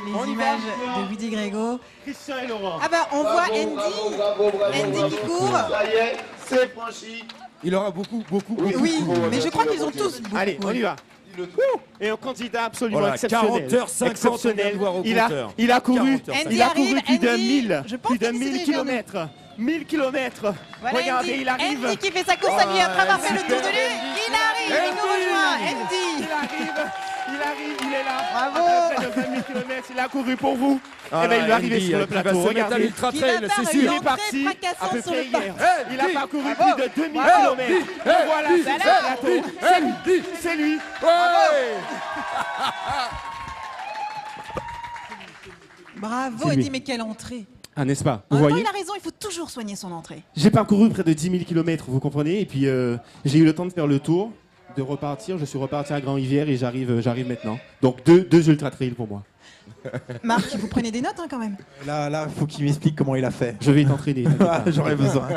les images de Willy Grégo. Christian et Laurent. Ah bah on voit Andy qui court. Ça y est, c'est franchi. Il aura beaucoup. Oui, mais je crois qu'ils ont tous beaucoup. Allez, on y va. Et un candidat absolument Voilà, exceptionnel. 40h50, on vient de voir au compteur. Il a couru 40h50. plus Andy de arrive, 1000 je pense que c'est déjà kilomètres. 1000 kilomètres. Voilà, Regardez, Andy. il arrive. Andy qui fait sa course à lui après avoir fait le tour de lui. Il arrive, il nous rejoint. Andy. Il arrive, il est là. Bravo. Après près de 20 000 kilomètres, il a couru pour vous. Ah Eh ben, là, il va arriver Andy, sur le qui va plateau. se mettre à Regardez. l'ultra Qui va trail, faire c'est une sûr. Il est entrée parti à fracassante peu sur près le parc. hier. Il a parcouru plus de 2000 kilomètres. Et voilà, c'est le plateau. C'est lui. Ouais. Bravo C'est lui. Andy, mais quelle entrée. Ah, n'est-ce pas? En Vous même temps, voyez? il a raison, il faut toujours soigner son entrée. J'ai parcouru près de 10 000 km, vous comprenez? Et puis j'ai eu le temps de faire le tour, de repartir. Je suis reparti à Grand-Rivière et j'arrive maintenant. Donc deux ultra trails pour moi. Marc, vous prenez des notes hein, quand même. Là, il faut qu'il m'explique comment il a fait. Je vais t'entraîner. J'aurais besoin.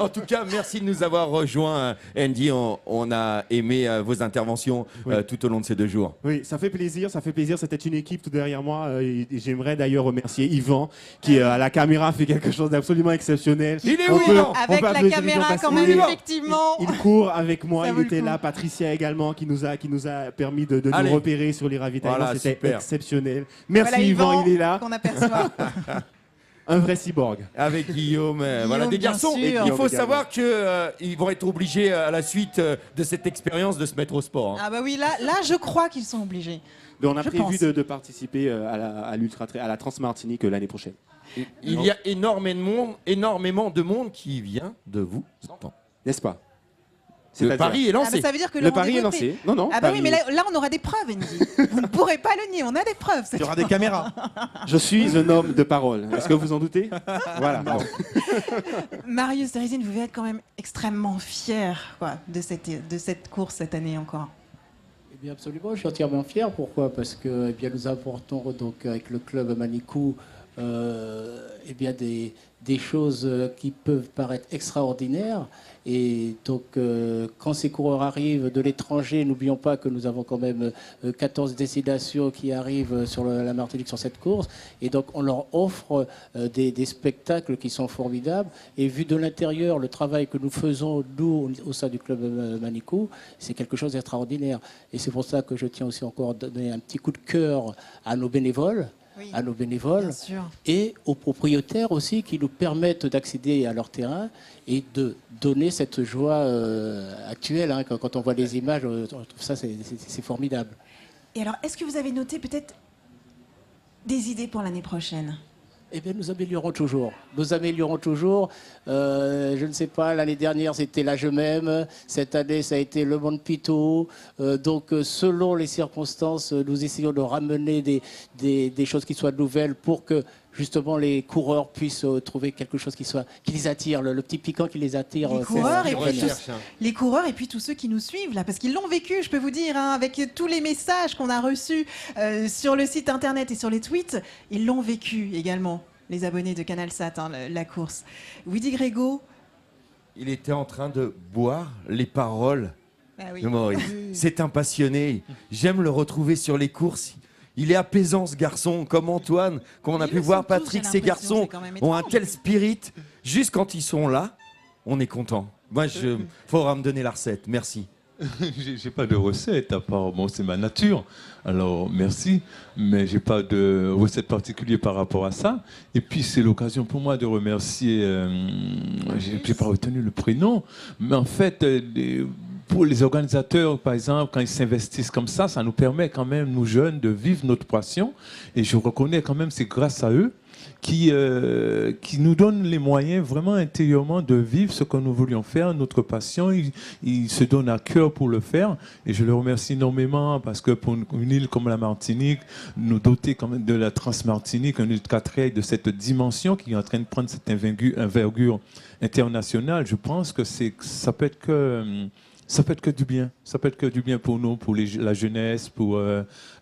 En tout cas, merci de nous avoir rejoints, Andy. On a aimé vos interventions tout au long de ces 2 jours. Oui, ça fait plaisir. C'était une équipe tout derrière moi. Et j'aimerais d'ailleurs remercier Yvan qui, à la caméra, fait quelque chose d'absolument exceptionnel. Il est où, Yvan? Avec la applaudir caméra Yvan quand parce même, qu'il- effectivement. Il court avec moi, Ça il vaut le était coup. là. Patricia également qui nous a permis de Allez. nous repérer sur les ravitaillements. Voilà, C'était super. exceptionnel. Merci Voilà, Yvan, il est là. qu'on aperçoit. Un vrai cyborg. Avec Guillaume, voilà des bien garçons. sûr. Et il faut Guillaume savoir qu'ils vont être obligés à la suite de cette expérience de se mettre au sport. hein. Ah bah oui, là je crois qu'ils sont obligés. Donc, on a Je prévu pense. de participer à l'Ultra Trail, à la Transmartinique l'année prochaine. Il y a énormément de monde qui vient de vous entendre. N'est-ce pas? Le C'est-à-dire- pari est Ah bah, lancé. ça veut dire que Le pari rendez-vous est lancé. Non, non. Ah bah oui, Paris- mais là on aura des preuves, Andy. Vous ne pourrez pas le nier, on a des preuves. Il y aura des caméras. Je suis un homme de parole. Est-ce que vous en doutez? Voilà. Bon. Marius Derésine, vous devez être quand même extrêmement fier de cette course cette année encore. Eh bien absolument, je suis entièrement fier. Pourquoi? Parce que nous apportons donc avec le club Manicou des choses qui peuvent paraître extraordinaires. Et donc quand ces coureurs arrivent de l'étranger, n'oublions pas que nous avons quand même 14 destinations qui arrivent sur la Martinique sur cette course. Et donc on leur offre des spectacles qui sont formidables. Et vu de l'intérieur, le travail que nous faisons, nous, au sein du club Manicou, c'est quelque chose d'extraordinaire. Et c'est pour ça que je tiens aussi encore à donner un petit coup de cœur à nos bénévoles. Oui, À nos bénévoles bien sûr. et aux propriétaires aussi qui nous permettent d'accéder à leur terrain et de donner cette joie actuelle. Hein. Quand on voit les images, on trouve ça c'est formidable. Et alors, est-ce que vous avez noté peut-être des idées pour l'année prochaine? Eh bien, nous améliorons toujours. Nous améliorons toujours. Je ne sais pas, l'année dernière, c'était là je m'aime. Cette année, ça a été le Mont Pitot. Donc, selon les circonstances, nous essayons de ramener des choses qui soient nouvelles pour que, justement, les coureurs puissent trouver quelque chose qui les attire, le petit piquant qui les attire. Les coureurs, et puis recherche, hein. les coureurs et puis tous ceux qui nous suivent là, parce qu'ils l'ont vécu, je peux vous dire, hein, avec tous les messages qu'on a reçus sur le site internet et sur les tweets, ils l'ont vécu également, les abonnés de CanalSat, hein, la course. Willy Grégo, Il était en train de boire les paroles ah oui. de Maurice. C'est un passionné. J'aime le retrouver sur les courses. Il est apaisant, ce garçon, comme Antoine, comme on a Ils pu le voir. sont tous, Patrick, j'ai ces l'impression, garçons c'est quand même ont un étrange. tel spirit. Juste quand ils sont là, on est content. Moi, faudra me donner la recette. Merci. J'ai pas de recette à part, bon, c'est ma nature, alors merci, mais j'ai pas de recette particulière par rapport à ça. Et puis c'est l'occasion pour moi de remercier, j'ai pas retenu le prénom, mais en fait, pour les organisateurs, par exemple, quand ils s'investissent comme ça nous permet quand même, nous jeunes, de vivre notre passion. Et je reconnais quand même, c'est grâce à eux qui nous donnent les moyens vraiment intérieurement de vivre ce que nous voulions faire, notre passion. Ils se donnent à cœur pour le faire. Et je les remercie énormément parce que pour une île comme la Martinique, nous doter quand même de la Transmartinique, un ultra trail de cette dimension qui est en train de prendre cette envergure internationale, je pense que ça peut être que du bien. Ça peut être que du bien pour nous, pour la jeunesse, pour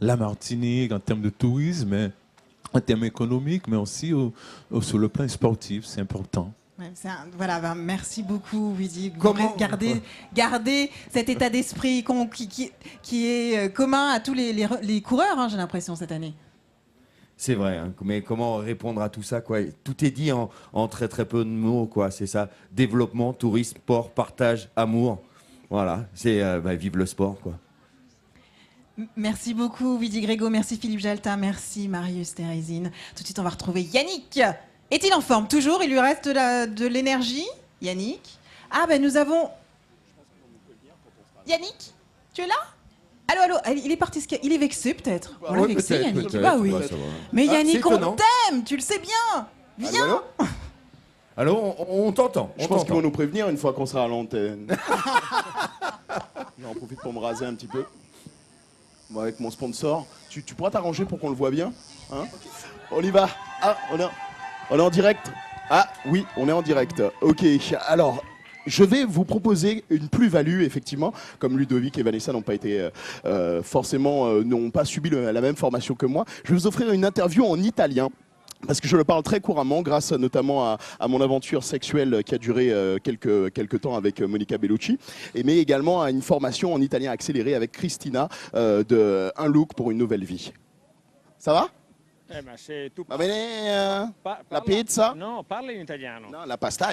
la Martinique, en termes de tourisme, en termes économiques, mais aussi sur le plan sportif. C'est important. Ouais, voilà, merci beaucoup, Willy. Comment Gardez cet état d'esprit qui est commun à tous les coureurs, hein, j'ai l'impression, cette année. C'est vrai, hein, mais comment répondre à tout ça, quoi? Tout est dit en très très peu de mots, quoi. C'est ça. Développement, tourisme, sport, partage, amour. Voilà, c'est vive le sport, quoi. Merci beaucoup, Vidi Grégo. Merci, Philippe Jaltin. Merci, Marius Thérésine. Tout de suite, on va retrouver Yannick. Est-il en forme? Toujours, il lui reste de l'énergie. Yannick. Ah, ben nous avons... Yannick, tu es là? Allô, allô, il est parti, il est vexé peut-être. On l'a Ouais, vexé, peut-être, Yannick. peut-être. Bah oui. Ouais, ça va. Mais Ah, Yannick, c'est on étonnant. t'aime, tu le sais bien. Viens. Allô, allô Alors, on t'entend. Je pense qu'ils vont nous prévenir une fois qu'on sera à l'antenne. J'en profite pour me raser un petit peu. Bon, avec mon sponsor. Tu pourras t'arranger pour qu'on le voit bien, hein? On y va. Ah, on est en direct. Ah oui, on est en direct. Ok, alors... Je vais vous proposer une plus-value, effectivement, comme Ludovic et Vanessa n'ont pas été n'ont pas subi la même formation que moi. Je vais vous offrir une interview en italien. Parce que je le parle très couramment, grâce notamment à mon aventure sexuelle qui a duré quelques temps avec Monica Bellucci, mais également à une formation en italien accélérée avec Cristina de Un look pour une nouvelle vie. Ça va? Ma se tu Va bene la parla- pizza? No, parla in italiano. No, la pasta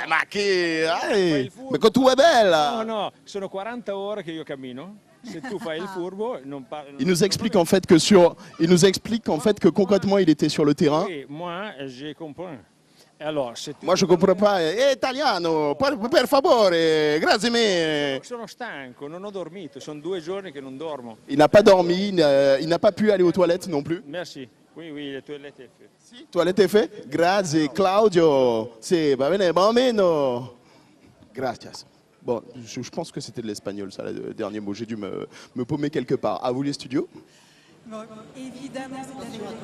ma che... Fai il furbo. Ma tu è bella! No, sono 40 ore che io cammino. Se tu fai il furbo, non parli. Il nous explique en fait que concrètement il était sur le terrain. Oui, moi, je comprends. Alors, se tu... Moi je comprends pas. Italiano, per favore, grazie mille. Sono stanco, non ho dormito, sono 2 giorni che non dormo. Il n'a pas dormi, il n'a pas pu aller aux toilettes non plus. Merci. Oui, le toilette est fait. Toilette est fait? Grazie Claudio. Sì, va bene, ma meno. Gracias. Bon, je pense que c'était de l'espagnol, ça, le dernier mot. J'ai dû me paumer quelque part. À vous les studios. Bon, évidemment, c'est avec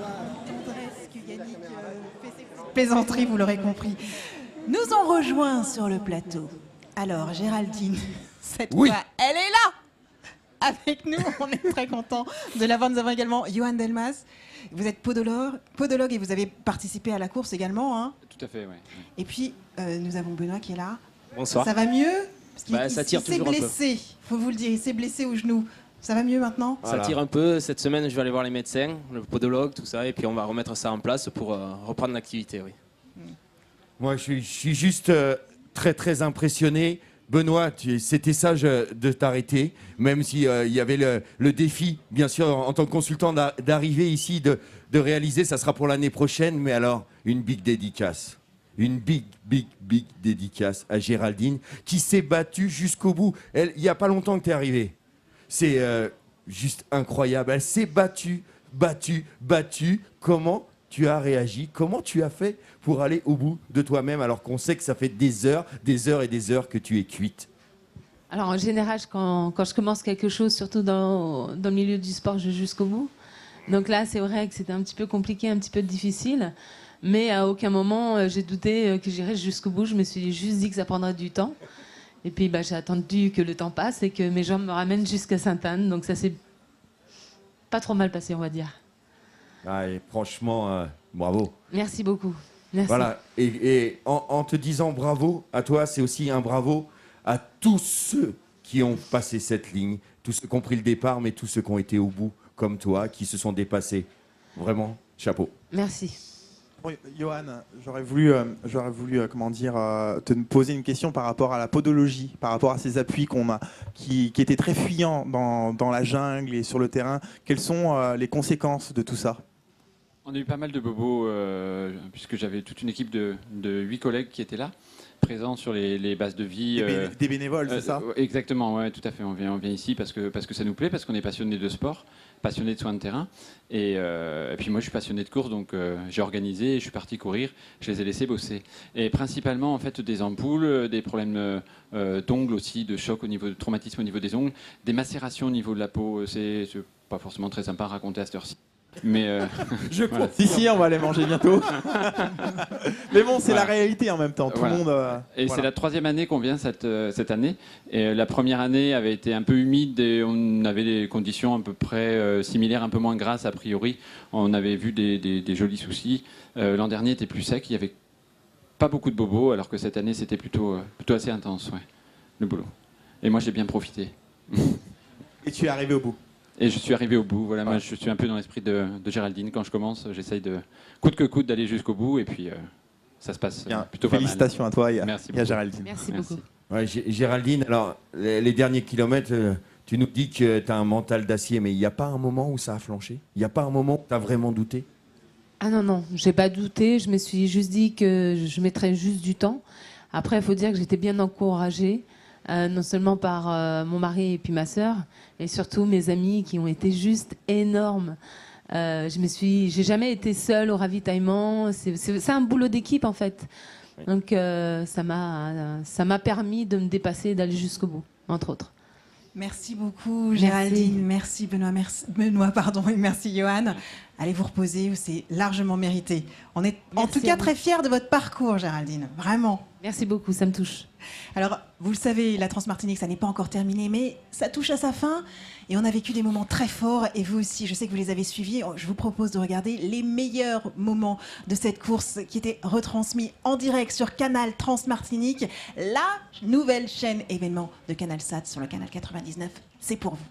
tendresse que Yannick fait ses petites plaisanteries, vous l'aurez compris. Nous ont rejoint sur le plateau. Alors, Géraldine, cette Oui. fois, elle est là avec nous. On est très contents de l'avoir. Nous avons également Johan Delmas. Vous êtes podologue et vous avez participé à la course également. Hein. Tout à fait, oui. Et puis, nous avons Benoît qui est là. Bonsoir. Ça va mieux? Parce qu'il Ça tire il s'est toujours un peu. blessé, faut vous le dire. Il s'est blessé au genou. Ça va mieux maintenant? Ça tire un peu. Cette semaine, je vais aller voir les médecins, le podologue, tout ça, et puis on va remettre ça en place pour reprendre l'activité, oui. Moi, je suis juste très très impressionné. Benoît, c'était sage de t'arrêter, même si il y avait le défi, bien sûr, en tant que consultant, d'arriver ici, de réaliser. Ça sera pour l'année prochaine, mais alors, une big dédicace. Une big dédicace à Géraldine, qui s'est battue jusqu'au bout. Il n'y a pas longtemps que tu es arrivé. C'est juste incroyable. Elle s'est battue. Comment tu as réagi? Comment tu as fait pour aller au bout de toi-même alors qu'on sait que ça fait des heures et des heures que tu es cuite? Alors en général, quand je commence quelque chose, surtout dans le milieu du sport, je vais jusqu'au bout. Donc là, c'est vrai que c'était un petit peu compliqué, un petit peu difficile. Mais à aucun moment, j'ai douté que j'irais jusqu'au bout. Je me suis juste dit que ça prendrait du temps. Et puis j'ai attendu que le temps passe et que mes jambes me ramènent jusqu'à Sainte-Anne. Donc ça s'est pas trop mal passé, on va dire. Ah, et franchement, bravo. Merci beaucoup. Merci. Voilà. Et en te disant bravo à toi, c'est aussi un bravo à tous ceux qui ont passé cette ligne, tous ceux qui ont pris le départ, mais tous ceux qui ont été au bout, comme toi, qui se sont dépassés. Vraiment, chapeau. Merci. Oui, Johan, j'aurais voulu te poser une question par rapport à la podologie, par rapport à ces appuis qui étaient très fuyants dans la jungle et sur le terrain. Quelles sont les conséquences de tout ça? On a eu pas mal de bobos, puisque j'avais toute une équipe de 8 collègues qui étaient là, présents sur les bases de vie. Des bénévoles, c'est ça? Exactement, ouais, tout à fait. On vient ici parce que ça nous plaît, parce qu'on est passionné de sport, passionné de soins de terrain. Et puis moi, je suis passionné de course, donc j'ai organisé, je suis parti courir, je les ai laissés bosser. Et principalement, en fait, des ampoules, des problèmes d'ongles aussi, de choc de traumatisme au niveau des ongles, des macérations au niveau de la peau. C'est pas forcément très sympa à raconter à cette heure-ci. Mais Je voilà. Si, on va les manger bientôt. Mais bon, c'est la réalité en même temps. Tout Voilà. le monde. Et c'est la 3e année qu'on vient cette année. Et la première année avait été un peu humide et on avait des conditions à peu près similaires, un peu moins grasses a priori. On avait vu des jolis soucis. L'an dernier était plus sec, il n'y avait pas beaucoup de bobos, alors que cette année c'était plutôt assez intense, ouais, le boulot. Et moi j'ai bien profité. Et tu es arrivé au bout. Et je suis arrivé au bout. Voilà, moi, je suis un peu dans l'esprit de Géraldine. Quand je commence, j'essaye de coûte que coûte d'aller jusqu'au bout, et puis ça se passe plutôt pas mal. Félicitations à toi et Merci à beaucoup. Géraldine. Merci beaucoup. Ouais, Géraldine, alors les derniers kilomètres, tu nous dis que tu as un mental d'acier, mais il n'y a pas un moment où ça a flanché? Il n'y a pas un moment où tu as vraiment douté? Ah non, non, j'ai pas douté. Je me suis juste dit que je mettrais juste du temps. Après, il faut dire que j'étais bien encouragée, non seulement par mon mari et puis ma sœur, et surtout mes amis qui ont été juste énormes. J'ai jamais été seule au ravitaillement. C'est un boulot d'équipe en fait. Oui. Donc ça m'a permis de me dépasser et d'aller jusqu'au bout, entre autres. Merci beaucoup Géraldine, merci Benoît, et merci Johan. Allez vous reposer, c'est largement mérité. On est en tout cas très fiers de votre parcours Géraldine, vraiment. Merci beaucoup, ça me touche. Alors, vous le savez, la Transmartinique, ça n'est pas encore terminé, mais ça touche à sa fin. Et on a vécu des moments très forts, et vous aussi, je sais que vous les avez suivis. Je vous propose de regarder les meilleurs moments de cette course qui étaient retransmis en direct sur Canal Transmartinique, la nouvelle chaîne événement de CanalSat sur le canal 99. C'est pour vous.